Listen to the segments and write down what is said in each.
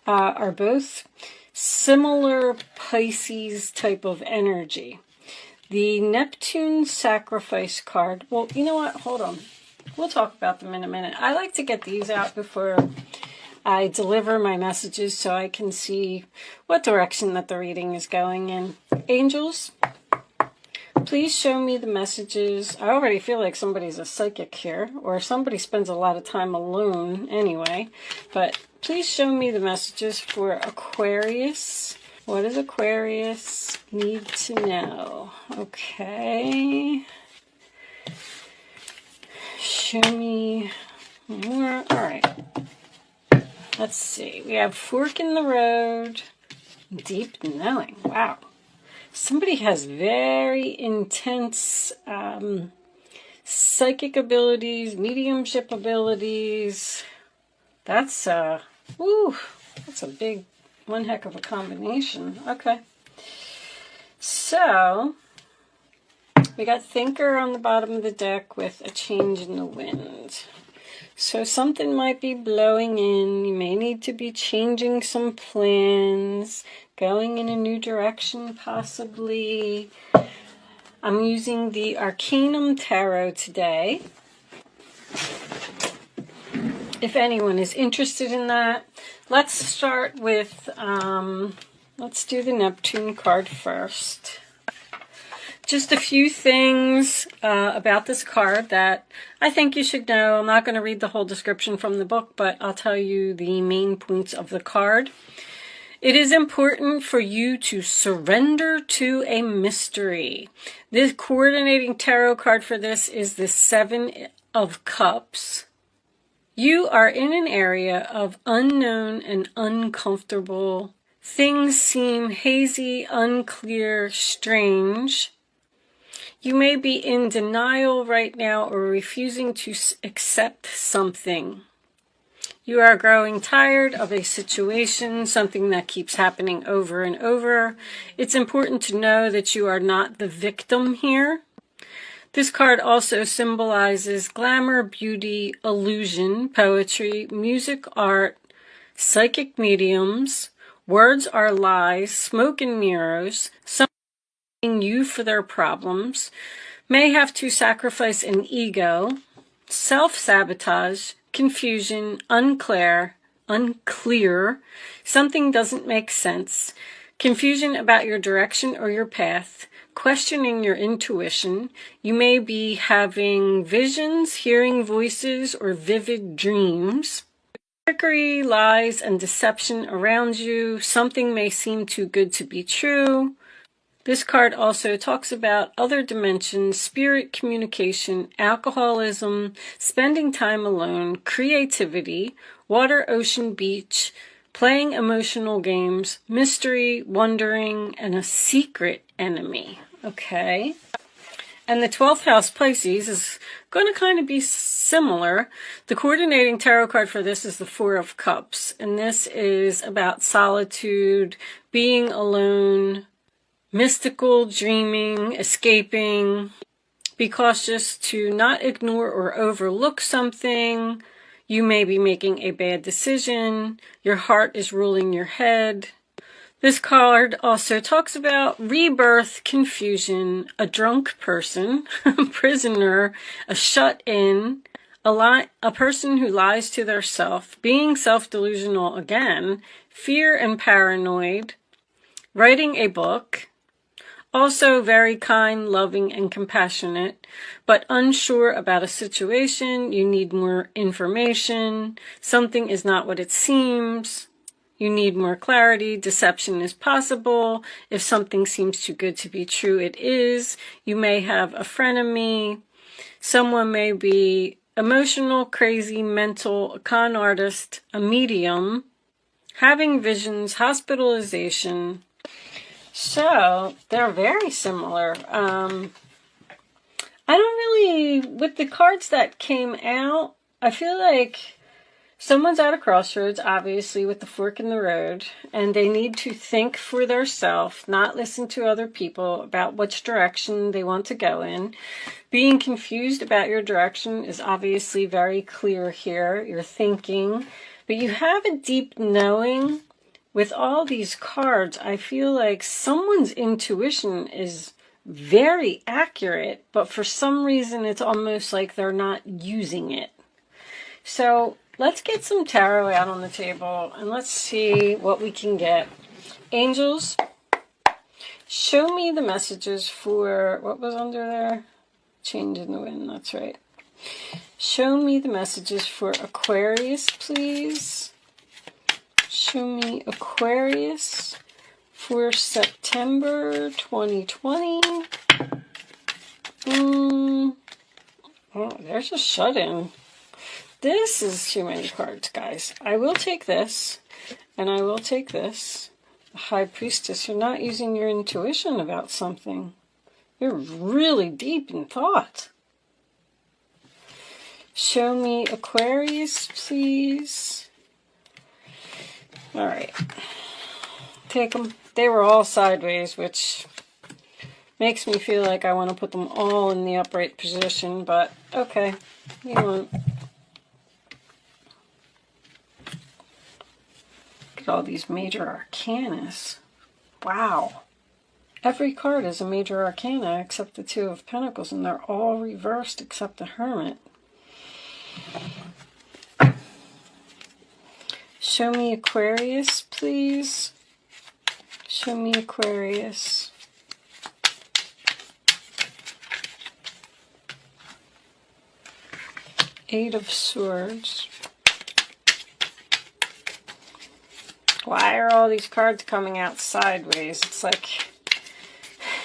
are both similar Pisces type of energy. The Neptune sacrifice card, well, you know what, hold on. We'll talk about them in a minute. I like to get these out before I deliver my messages so I can see what direction that the reading is going in. Angels, please show me the messages. I already feel like somebody's a psychic here, or somebody spends a lot of time alone anyway. But please show me the messages for Aquarius. What does Aquarius need to know? Okay. Show me more. All right. Let's see. We have fork in the road. Deep knowing. Wow. Somebody has very intense psychic abilities, mediumship abilities. That's a big, one heck of a combination. Okay. So, we got Thinker on the bottom of the deck with a change in the wind. So something might be blowing in. You may need to be changing some plans, going in a new direction possibly. I'm using the Arcanum Tarot today. If anyone is interested in that, let's start with, let's do the Neptune card first. Just a few things about this card that I think you should know. I'm not going to read the whole description from the book, but I'll tell you the main points of the card. It is important for you to surrender to a mystery. This coordinating tarot card for this is the Seven of Cups. You are in an area of unknown and uncomfortable. Things seem hazy, unclear, strange. You may be in denial right now or refusing to accept something. You are growing tired of a situation, something that keeps happening over and over. It's important to know that you are not the victim here. This card also symbolizes glamour, beauty, illusion, poetry, music, art, psychic mediums. Words are lies, smoke and mirrors. Some you for their problems, may have to sacrifice an ego, self-sabotage, confusion, unclear, something doesn't make sense, confusion about your direction or your path, questioning your intuition. You may be having visions, hearing voices, or vivid dreams. Trickery, lies, and deception around you. Something may seem too good to be true. This card also talks about other dimensions, spirit communication, alcoholism, spending time alone, creativity, water, ocean, beach, playing emotional games, mystery, wondering, and a secret enemy. Okay. And the 12th house Pisces is going to kind of be similar. The coordinating tarot card for this is the Four of Cups. And this is about solitude, being alone, mystical, dreaming, escaping. Be cautious to not ignore or overlook something. You may be making a bad decision. Your heart is ruling your head. This card also talks about rebirth, confusion, a drunk person, a prisoner, a shut-in, a person who lies to their self, being self-delusional again, fear and paranoid, writing a book. Also very kind, loving, and compassionate, but unsure about a situation. You need more information. Something is not what it seems. You need more clarity. Deception is possible. If something seems too good to be true, it is. You may have a frenemy. Someone may be emotional, crazy, mental, a con artist, a medium, having visions, hospitalization. So, they're very similar. I don't really, with the cards that came out, I feel like someone's at a crossroads, obviously, with the fork in the road, and they need to think for themselves, not listen to other people about which direction they want to go in. Being confused about your direction is obviously very clear here. You're thinking. But you have a deep knowing. With all these cards, I feel like someone's intuition is very accurate, but for some reason it's almost like they're not using it. So let's get some tarot out on the table and let's see what we can get. Angels, show me the messages for, what was under there? Change in the wind, that's right. Show me the messages for Aquarius, please. Show me Aquarius for September 2020. Oh, there's a shut-in. This is too many cards, guys. I will take this, and I will take this. The High Priestess, you're not using your intuition about something. You're really deep in thought. Show me Aquarius, please. All right, take them. They were all sideways, which makes me feel like I want to put them all in the upright position, but okay, you won't. Look at all these major arcanas. Wow. Every card is a major arcana except the Two of Pentacles, and they're all reversed except the Hermit. Show me Aquarius, please. Show me Aquarius. Eight of Swords. Why are all these cards coming out sideways? It's like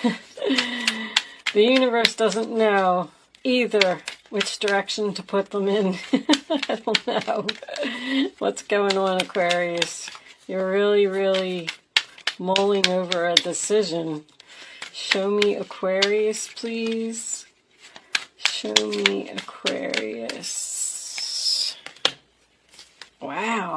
the universe doesn't know either which direction to put them in. I don't know what's going on, Aquarius. You're really, really mulling over a decision. Show me Aquarius, please. Show me Aquarius. Wow.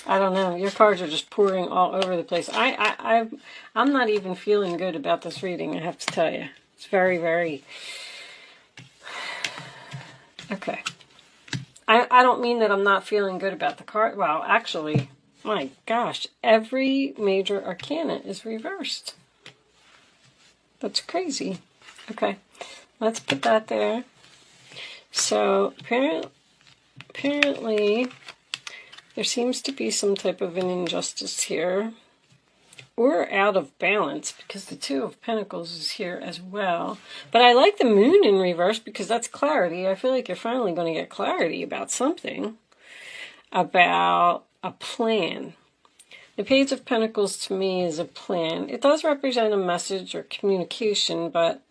I don't know. Your cards are just pouring all over the place. I'm not even feeling good about this reading, I have to tell you. It's very, very... Okay. I don't mean that I'm not feeling good about the card. Well, actually, my gosh, every major arcana is reversed. That's crazy. Okay, let's put that there. So, apparently, there seems to be some type of an injustice here. Or out of balance, because the Two of Pentacles is here as well. But I like the Moon in reverse because that's clarity. I feel like you're finally going to get clarity about something. About a plan. The Page of Pentacles to me is a plan. It does represent a message or communication, but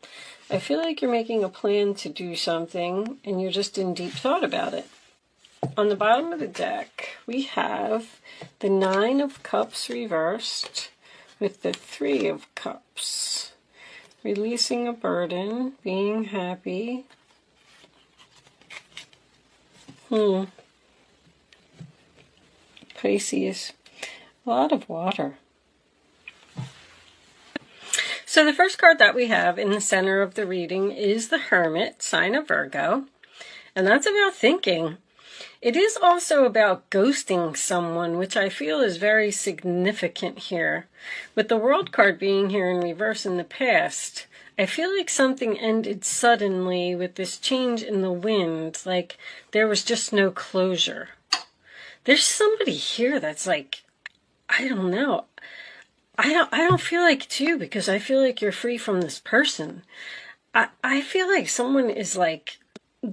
I feel like you're making a plan to do something and you're just in deep thought about it. On the bottom of the deck, we have the Nine of Cups reversed with the Three of Cups. Releasing a burden, being happy. Pisces. A lot of water. So the first card that we have in the center of the reading is the Hermit, sign of Virgo. And that's about thinking. It is also about ghosting someone, which I feel is very significant here. With the World card being here in reverse in the past, I feel like something ended suddenly with this change in the wind, like there was just no closure. There's somebody here that's like, I don't know. I don't feel like too, because I feel like you're free from this person. I feel like someone is like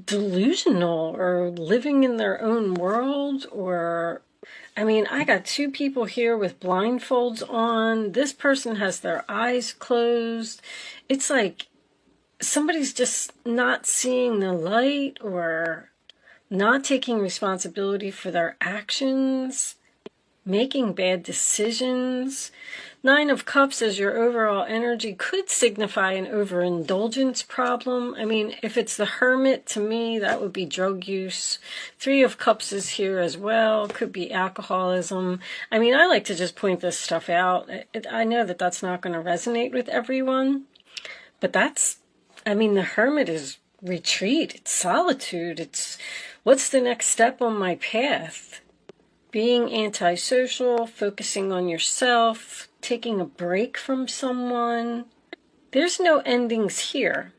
delusional or living in their own world, or I mean, I got two people here with blindfolds on. This person has their eyes closed. It's like somebody's just not seeing the light or not taking responsibility for their actions, making bad decisions. Nine of Cups as your overall energy could signify an overindulgence problem. I mean, if it's the Hermit, to me, that would be drug use. Three of Cups is here as well. Could be alcoholism. I mean, I like to just point this stuff out. I know that that's not going to resonate with everyone, but that's I mean, the Hermit is retreat, it's solitude, it's what's the next step on my path? Being antisocial, focusing on yourself, taking a break from someone. There's no endings here.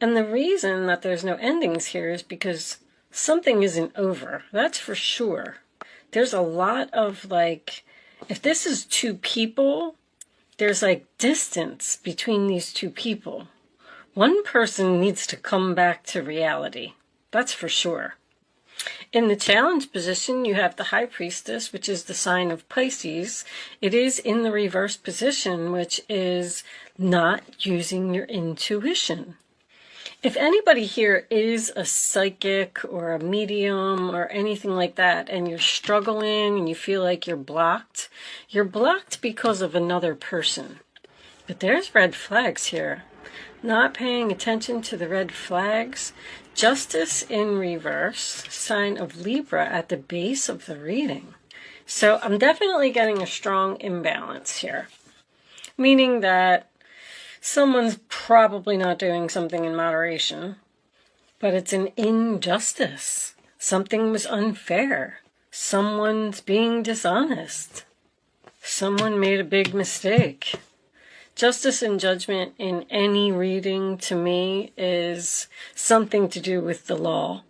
And the reason that there's no endings here is because something isn't over. That's for sure. There's a lot of like, if this is two people, there's like distance between these two people. One person needs to come back to reality. That's for sure. In the challenge position, you have the High Priestess, which is the sign of Pisces. It is in the reverse position, which is not using your intuition. If anybody here is a psychic or a medium or anything like that, and you're struggling and you feel like you're blocked because of another person. But there's red flags here. Not paying attention to the red flags. Justice in reverse, sign of Libra at the base of the reading. So I'm definitely getting a strong imbalance here. Meaning that someone's probably not doing something in moderation, but it's an injustice. Something was unfair. Someone's being dishonest. Someone made a big mistake. Justice and judgment in any reading to me is something to do with the law.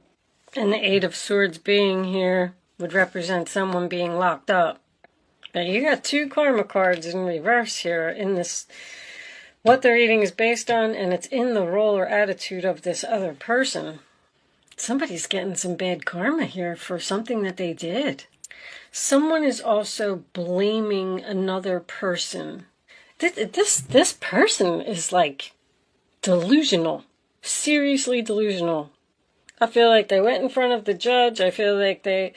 And the Eight of Swords being here would represent someone being locked up. Now you got two karma cards in reverse here in this, what the reading is based on, and it's in the role or attitude of this other person. Somebody's getting some bad karma here for something that they did. Someone is also blaming another person. This person is like delusional, seriously delusional. I feel like they went in front of the judge. I feel like they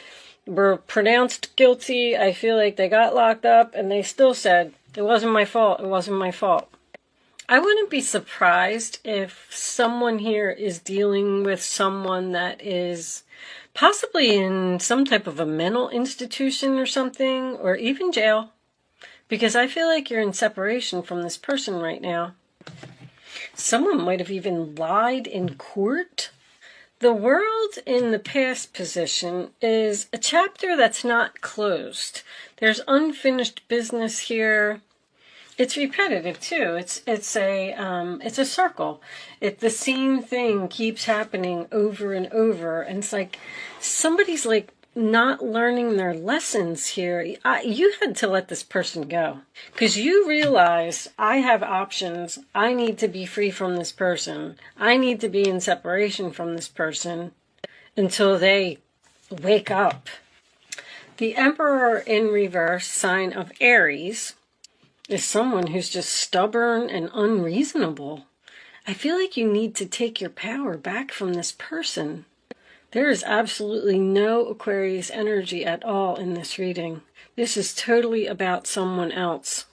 were pronounced guilty. I feel like they got locked up and they still said, it wasn't my fault, it wasn't my fault. I wouldn't be surprised if someone here is dealing with someone that is possibly in some type of a mental institution or something, or even jail. Because I feel like you're in separation from this person right now. Someone might have even lied in court. The World in the past position is a chapter that's not closed. There's unfinished business here. It's repetitive too. It's a circle. The same thing keeps happening over and over, and it's like somebody's like not learning their lessons here. You had to let this person go because you realize I have options. I need to be free from this person. I need to be in separation from this person until they wake up. The Emperor in reverse, sign of Aries, is someone who's just stubborn and unreasonable. I feel like you need to take your power back from this person. There is absolutely no Aquarius energy at all in this reading. This is totally about someone else.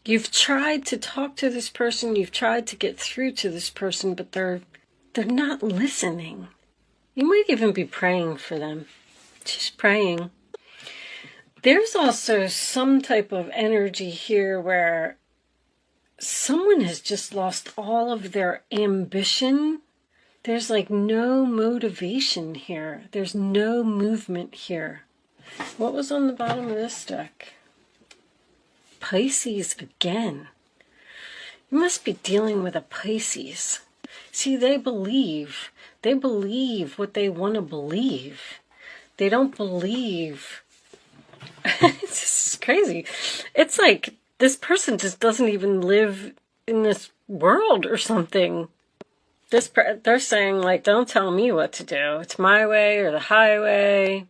You've tried to talk to this person, you've tried to get through to this person, but they're not listening. You might even be praying for them. Just praying. There's also some type of energy here where someone has just lost all of their ambition. There's like no motivation here. There's no movement here. What was on the bottom of this deck? Pisces again. You must be dealing with a Pisces. See, they believe what they want to believe. They don't believe. It's just crazy. It's like this person just doesn't even live in this world or something. They're saying, like, don't tell me what to do. It's my way or the highway.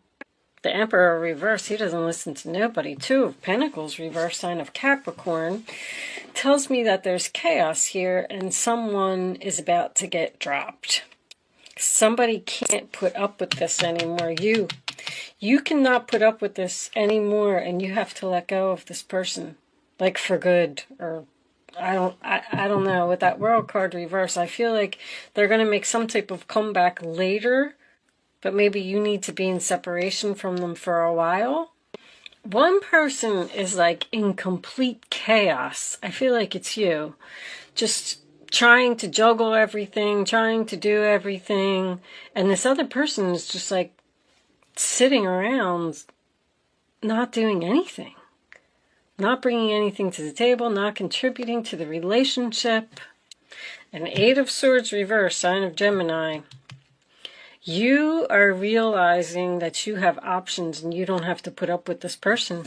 The Emperor reverse, he doesn't listen to nobody. Two of Pentacles reverse, sign of Capricorn, tells me that there's chaos here and someone is about to get dropped. Somebody can't put up with this anymore. You cannot put up with this anymore, and you have to let go of this person, like for good, or I don't know. With that World card reverse, I feel like they're going to make some type of comeback later, but maybe you need to be in separation from them for a while. One person is like in complete chaos. I feel like it's you. Just trying to juggle everything, trying to do everything, and this other person is just like sitting around not doing anything, not bringing anything to the table, not contributing to the relationship. An Eight of Swords reverse, sign of Gemini. You are realizing that you have options and you don't have to put up with this person.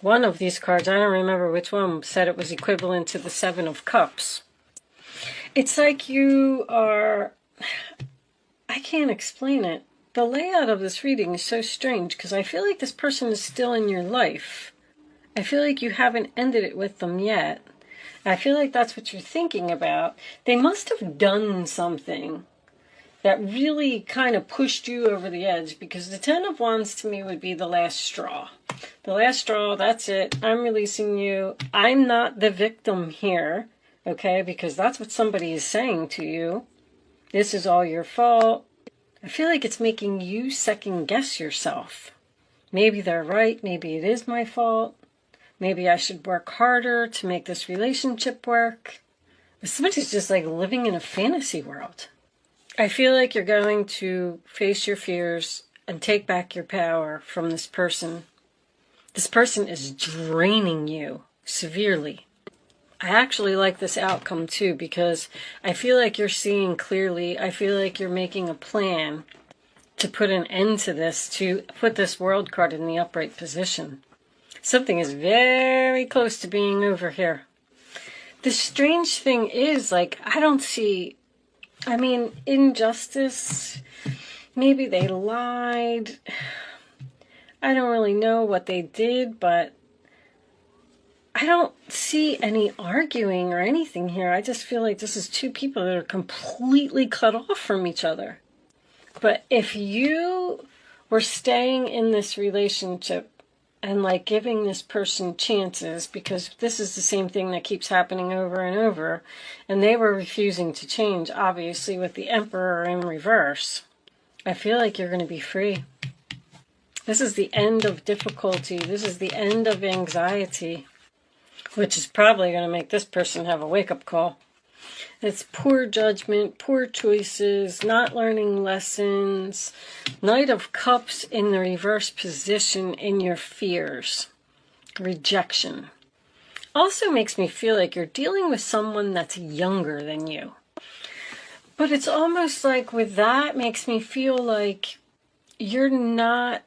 One of these cards, I don't remember which one, said it was equivalent to the Seven of Cups. It's like you are, I can't explain it. The layout of this reading is so strange because I feel like this person is still in your life. I feel like you haven't ended it with them yet. I feel like that's what you're thinking about. They must have done something that really kind of pushed you over the edge, because the Ten of Wands to me would be the last straw. The last straw, that's it. I'm releasing you. I'm not the victim here, okay? Because that's what somebody is saying to you. This is all your fault. I feel like it's making you second guess yourself. Maybe they're right. Maybe it is my fault. Maybe I should work harder to make this relationship work. But somebody's just like living in a fantasy world. I feel like you're going to face your fears and take back your power from this person. This person is draining you severely. I actually like this outcome too, because I feel like you're seeing clearly. I feel like you're making a plan to put an end to this, to put this World card in the upright position. Something is very close to being over here. The strange thing is, like, I don't see, I mean, injustice. Maybe they lied. I don't really know what they did, but I don't see any arguing or anything here. I just feel like this is two people that are completely cut off from each other. But if you were staying in this relationship and like giving this person chances, because this is the same thing that keeps happening over and over, and they were refusing to change, obviously, with the Emperor in reverse, I feel like you're going to be free. This is the end of difficulty. This is the end of anxiety, which is probably going to make this person have a wake-up call. It's poor judgment, poor choices, not learning lessons. Knight of Cups in the reverse position in your fears. Rejection. Also makes me feel like you're dealing with someone that's younger than you. But it's almost like with that makes me feel like you're not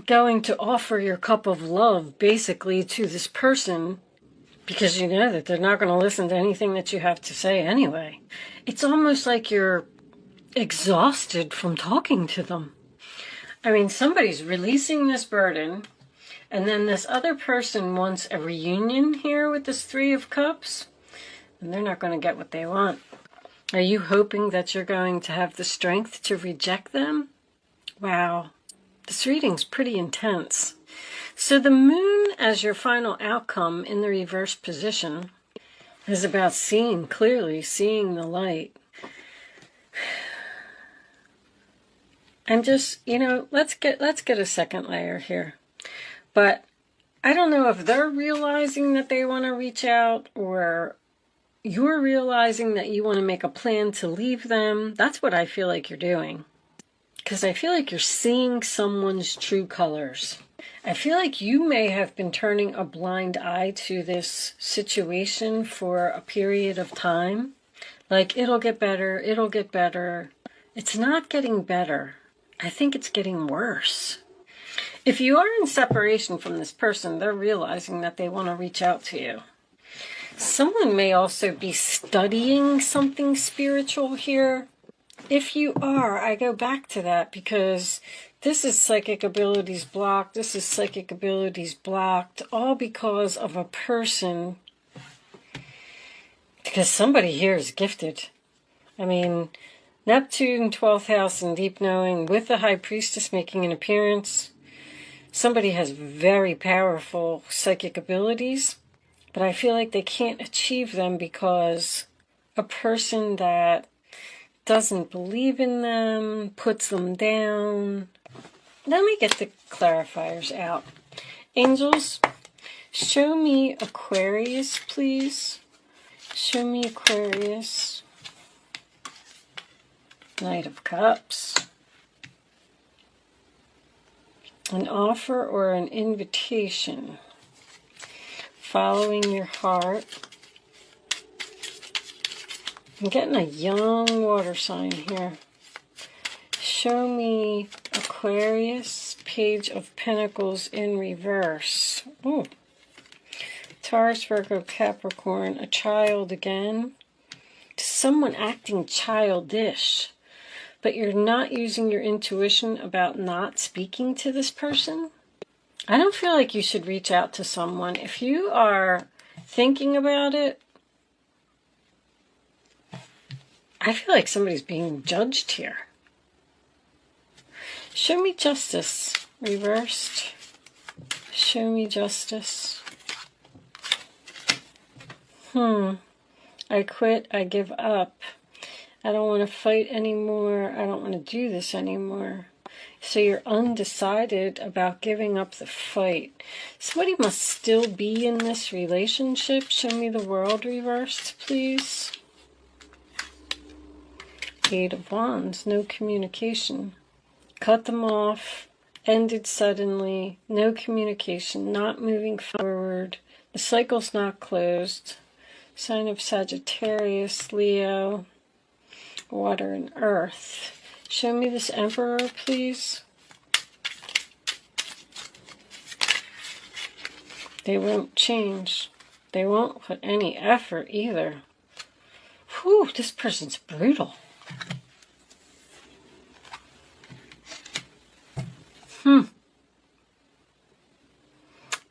going to offer your cup of love basically to this person, because you know that they're not going to listen to anything that you have to say anyway. It's almost like you're exhausted from talking to them. I mean, somebody's releasing this burden, and then this other person wants a reunion here with this Three of Cups, and they're not going to get what they want. Are you hoping that you're going to have the strength to reject them? Wow. This reading's pretty intense. So the moon as your final outcome in the reverse position is about seeing clearly, seeing the light. And just, you know, let's get a second layer here. But I don't know if they're realizing that they want to reach out, or you're realizing that you want to make a plan to leave them. That's what I feel like you're doing. Because I feel like you're seeing someone's true colors. I feel like you may have been turning a blind eye to this situation for a period of time. Like, it'll get better, it'll get better. It's not getting better. I think it's getting worse. If you are in separation from this person, they're realizing that they want to reach out to you. Someone may also be studying something spiritual here. If you are, I go back to that, because this is psychic abilities blocked, this is psychic abilities blocked, all because of a person, because somebody here is gifted. I mean, Neptune, 12th house, and deep knowing, with the High Priestess making an appearance. Somebody has very powerful psychic abilities, but I feel like they can't achieve them because a person that doesn't believe in them, puts them down. Let me get the clarifiers out. Angels, show me Aquarius, please. Show me Aquarius. Knight of Cups. An offer or an invitation. Following your heart. I'm getting a young water sign here. Show me Aquarius, Page of Pentacles in reverse. Ooh. Taurus, Virgo, Capricorn, a child again. Someone acting childish, but you're not using your intuition about not speaking to this person. I don't feel like you should reach out to someone. If you are thinking about it, I feel like somebody's being judged here. Show me Justice, reversed. Show me Justice. I quit, I give up. I don't want to fight anymore. I don't want to do this anymore. So you're undecided about giving up the fight. Somebody must still be in this relationship. Show me the World reversed, please. Eight of Wands, no communication. Cut them off, ended suddenly, no communication, not moving forward. The cycle's not closed. Sign of Sagittarius, Leo, water and earth. Show me this Emperor, please. They won't change. They won't put any effort either. Whew, this person's brutal.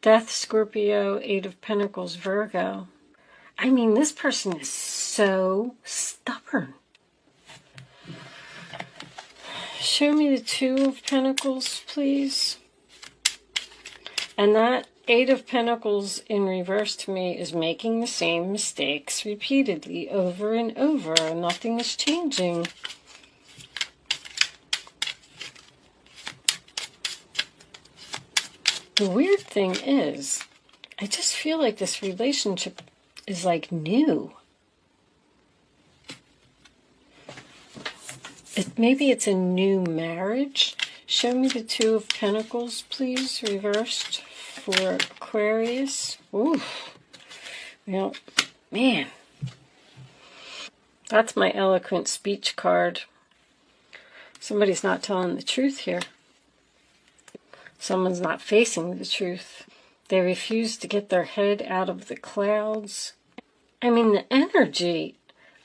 Death, Scorpio, Eight of Pentacles, Virgo. I mean, this person is so stubborn. Show me the Two of Pentacles, please. And that Eight of Pentacles in reverse to me is making the same mistakes repeatedly over and over. Nothing is changing. The weird thing is, I just feel like this relationship is like new. Maybe it's a new marriage. Show me the Two of Pentacles, please, reversed for Aquarius. Ooh. Well, man. That's my eloquent speech card. Somebody's not telling the truth here. Someone's not facing the truth. They refuse to get their head out of the clouds. I mean, the energy.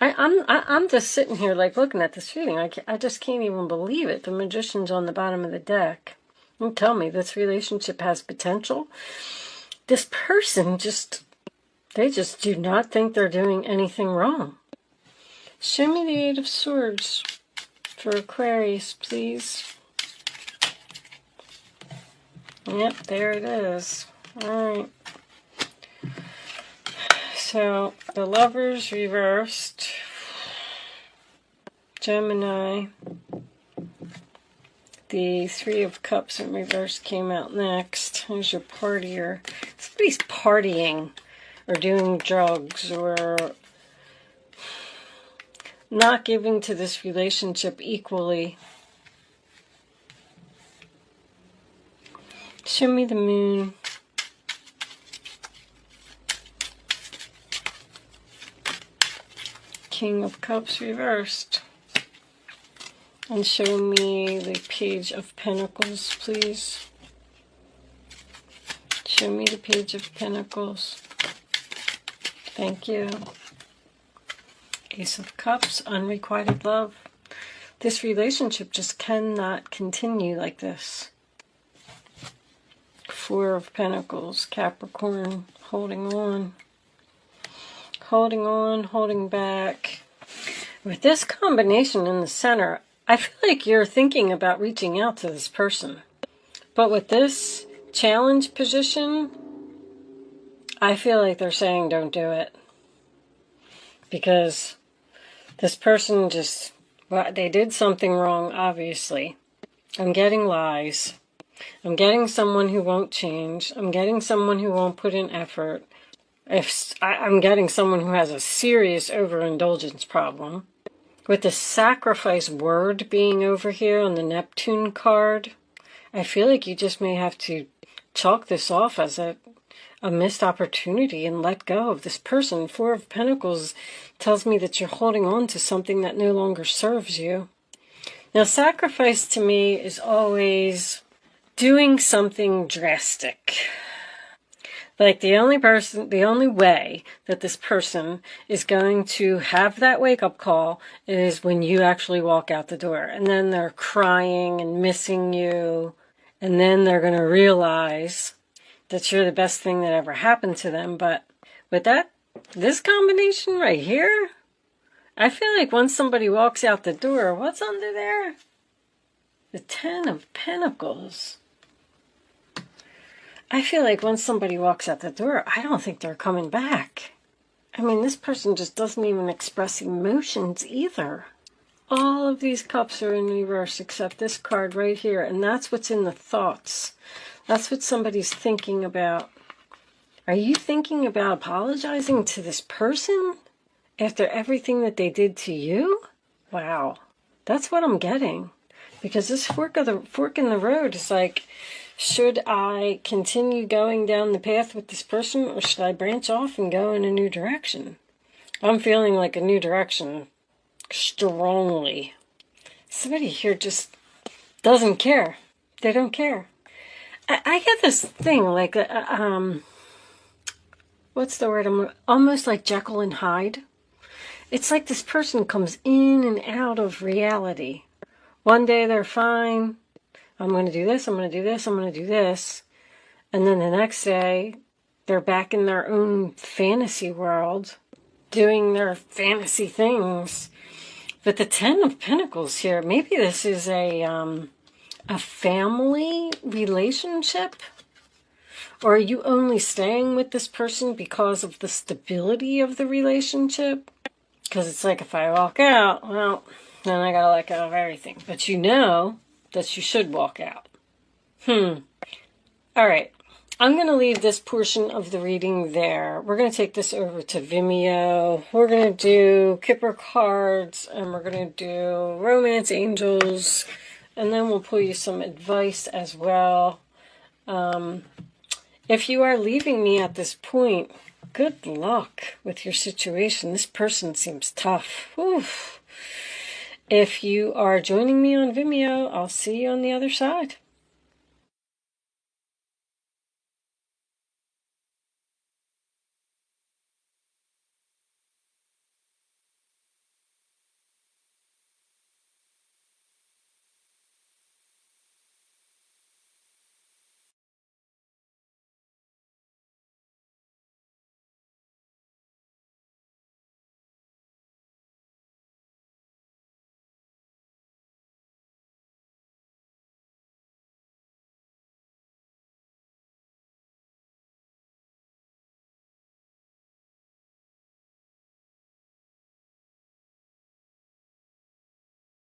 I'm just sitting here like looking at this reading. I just can't even believe it. The Magician's on the bottom of the deck. Don't tell me this relationship has potential. This person they just do not think they're doing anything wrong. Show me the Eight of Swords for Aquarius, please. Yep, there it is. Alright. So, the Lovers reversed. Gemini. The Three of Cups in reverse came out next. Who's your partier? Somebody's partying or doing drugs or not giving to this relationship equally. Show me the Moon. King of Cups reversed. And show me the Page of Pentacles, please. Show me the Page of Pentacles. Thank you. Ace of Cups, unrequited love. This relationship just cannot continue like this. Four of Pentacles, Capricorn, holding on. Holding on, holding back. With this combination in the center, I feel like you're thinking about reaching out to this person. But with this challenge position, I feel like they're saying don't do it. Because this person well, they did something wrong, obviously. I'm getting lies. I'm getting someone who won't change. I'm getting someone who won't put in effort. If I'm getting someone who has a serious overindulgence problem. With the sacrifice word being over here on the Neptune card, I feel like you just may have to chalk this off as a missed opportunity and let go of this person. Four of Pentacles tells me that you're holding on to something that no longer serves you. Now, sacrifice to me is always doing something drastic. Like the only way that this person is going to have that wake-up call is when you actually walk out the door. And then they're crying and missing you. And then they're going to realize that you're the best thing that ever happened to them. But with this combination right here, I feel like once somebody walks out the door, what's under there? The Ten of Pentacles. I feel like once somebody walks out the door, I don't think they're coming back. I mean, this person just doesn't even express emotions either. All of these cups are in reverse except this card right here. And that's what's in the thoughts. That's what somebody's thinking about. Are you thinking about apologizing to this person after everything that they did to you? Wow. That's what I'm getting. Because this fork in the road is like, should I continue going down the path with this person, or should I branch off and go in a new direction? I'm feeling like a new direction strongly. Somebody here just doesn't care. They don't care. I get this thing like, what's the word? Almost like Jekyll and Hyde. It's like this person comes in and out of reality. One day they're fine. I'm going to do this, I'm going to do this, I'm going to do this. And then the next day, they're back in their own fantasy world, doing their fantasy things. But the Ten of Pentacles here, maybe this is a family relationship? Or are you only staying with this person because of the stability of the relationship? Because it's like, if I walk out, well, then I got to let go of everything. But you know that you should walk out. All right. I'm going to leave this portion of the reading there. We're going to take this over to Vimeo. We're going to do Kipper cards, and we're going to do Romance Angels, and then we'll pull you some advice as well. If you are leaving me at this point, good luck with your situation. This person seems tough. Oof. If you are joining me on Vimeo, I'll see you on the other side.